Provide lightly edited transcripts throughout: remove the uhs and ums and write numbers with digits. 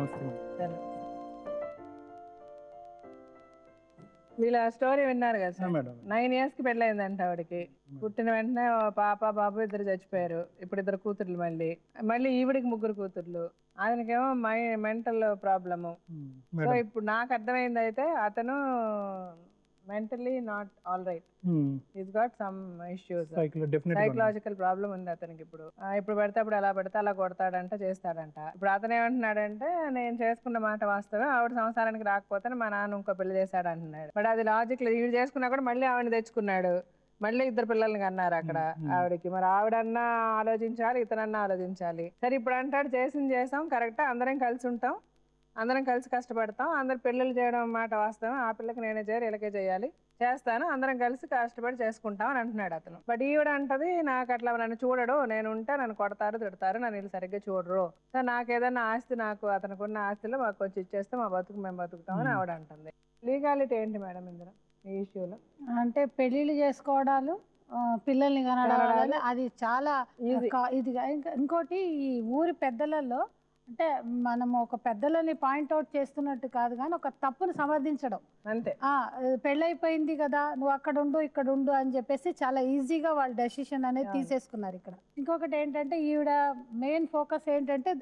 నమస్తే. సరే. వీళ్ళ స్టోరీ విన్నారు కదా సార్? మేడం 9 ఇయర్స్కి పెళ్ళయిందంట ఆవిడకి. పుట్టిన వెంటనే పాప బాబు ఇద్దరు చచ్చిపోయారు. ఇప్పుడు ఇద్దరు కూతుర్లు మళ్ళీ ఈవిడికి 3 కూతుర్లు. ఆయనకేమో మెంటల్ ప్రాబ్లము. సో ఇప్పుడు నాకు అర్థమైంది అయితే అతను mentally not all right. Is got some issues, psychological problem ఉంది అతనికి. ఇప్పుడు పెడితే అప్పుడు ఎలా పెడితే అలా కొడతాడంట, చేస్తాడంట. ఇప్పుడు అతను ఏమంటున్నాడంటే, నేను చేసుకున్న మాట వాస్తవం, ఆవిడ సంసారానికి రాకపోతే మా నాన్న ఇంకో పెళ్లి చేశాడు అంటున్నాడు. బట్ అది లాజిక్ లేదు. వీడు చేసుకున్నా కూడా మళ్ళీ ఆవిడని తెచ్చుకున్నాడు, మళ్ళీ 2 పిల్లల్ని కన్నారు అక్కడ ఆవిడకి. మరి ఆవిడన్నా ఆలోచించాలి, ఇతనన్నా ఆలోచించాలి. సరే ఇప్పుడు అంటాడు చేసింది చేసాం కరెక్ట్, అందరం కలిసి ఉంటాం, అందరం కలిసి కష్టపడతాం, అందరు పెళ్ళిళ్ళు చేయడం మాట వాస్తవం, ఆ పిల్లకి నేనే చేయరు ఇలాగే చేయాలి, చేస్తాను, అందరం కలిసి కష్టపడి చేసుకుంటాం అని అంటున్నాడు అతను. బట్ ఈవిడ అంటది, నాకు అట్లా నన్ను చూడడు, నేను ఉంటే నన్ను కొడతారు తిడతారు, నన్ను వీళ్ళు సరిగ్గా చూడరు, సో నాకు ఏదైనా ఆస్తి, నాకు అతనుకున్న ఆస్తిలో మాకు కొంచెం ఇచ్చేస్తే మా బతుకు మేము బతుకుతామని ఆవిడ అంటుంది. లీగాలిటీ ఏంటి మేడం ఇందులో ఈ ఇష్యూలో? అంటే పెళ్లిళ్ళు చేసుకోవడాలు, పిల్లల్ని కనడాలు అది చాలా ఇది. ఇంకోటి ఈ ఊరి పెద్దలలో అంటే మనము ఒక పెద్దలని పాయింట్అవుట్ చేస్తున్నట్టు కాదు కానీ ఒక తప్పును సమర్థించడం అంతే. పెళ్ళైపోయింది కదా నువ్వు అక్కడ ఉండు ఇక్కడ ఉండు అని చెప్పేసి చాలా ఈజీగా వాళ్ళు డెసిషన్ అనేది తీసేసుకున్నారు ఇక్కడ. ఇంకొకటి ఏంటంటే ఈవిడ మెయిన్ ఫోకస్ ఏంటంటే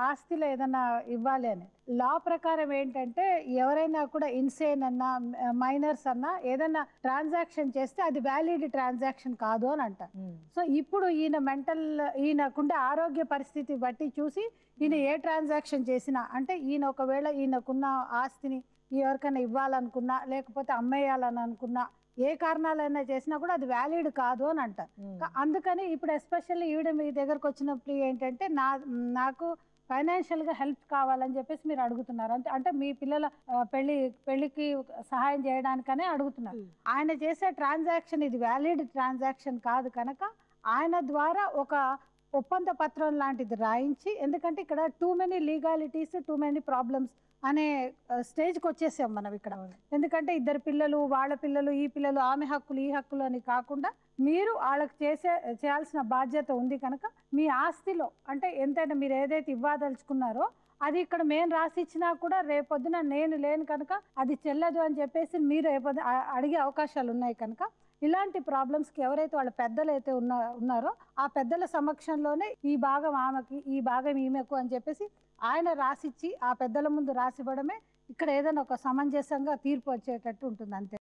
ఆస్తిలో ఏదన్నా ఇవ్వాలి అని. లా ప్రకారం ఏంటంటే ఎవరైనా కూడా ఇన్సేన్ అన్నా మైనర్స్ అన్నా ఏదైనా ట్రాన్సాక్షన్ చేస్తే అది వ్యాలిడ్ ట్రాన్సాక్షన్ కాదు అని అంటారు. సో ఇప్పుడు ఈయనకుండే ఆరోగ్య పరిస్థితి బట్టి చూసి ఈయన ఏ ట్రాన్సాక్షన్ చేసినా అంటే ఈయన ఒకవేళ ఈయనకున్న ఆస్తిని ఎవరికైనా ఇవ్వాలనుకున్నా లేకపోతే అమ్మేయాలని అనుకున్నా ఏ కారణాలైనా చేసినా కూడా అది వ్యాలిడ్ కాదు అని అంటారు. అందుకని ఇప్పుడు ఎస్పెషల్లీ ఈవిడ మీ దగ్గరకు వచ్చినప్పుడు ఏంటంటే నాకు ఫైనాన్షియల్ గా హెల్ప్ కావాలని చెప్పేసి మీరు అడుగుతున్నారు. అంటే మీ పిల్లల పెళ్లికి సహాయం చేయడానికనే అడుగుతున్నారు. ఆయన చేసే ట్రాన్సాక్షన్ ఇది వ్యాలిడ్ ట్రాన్సాక్షన్ కాదు కనుక ఆయన ద్వారా ఒక ఒప్పంద పత్రం లాంటిది రాయించి, ఎందుకంటే ఇక్కడ too many legalities too many problems అనే స్టేజ్కి వచ్చేసాం మనం ఇక్కడ. ఎందుకంటే 2 పిల్లలు, వాళ్ళ పిల్లలు, ఈ పిల్లలు, ఆమె హక్కులు ఈ హక్కులు అని కాకుండా మీరు వాళ్ళకి చేయాల్సిన బాధ్యత ఉంది కనుక మీ ఆస్తిలో అంటే ఎంతైనా మీరు ఏదైతే ఇవ్వదలుచుకున్నారో అది ఇక్కడ మేము రాసి ఇచ్చినా కూడా రేపొద్దున నేను లేను కనుక అది చెల్లదు అని చెప్పేసి మీరు అడిగే అవకాశాలు ఉన్నాయి కనుక ఇలాంటి ప్రాబ్లమ్స్కి ఎవరైతే వాళ్ళ పెద్దలు అయితే ఉన్నారో ఆ పెద్దల సమక్షంలోనే ఈ భాగం ఆమెకి ఈ భాగం ఈమెకు అని చెప్పేసి ఆయన రాసిచ్చి ఆ పెద్దల ముందు రాసివ్వడమే ఇక్కడ ఏదైనా ఒక సమంజసంగా తీర్పు వచ్చేటట్టు ఉంటుంది అంతే.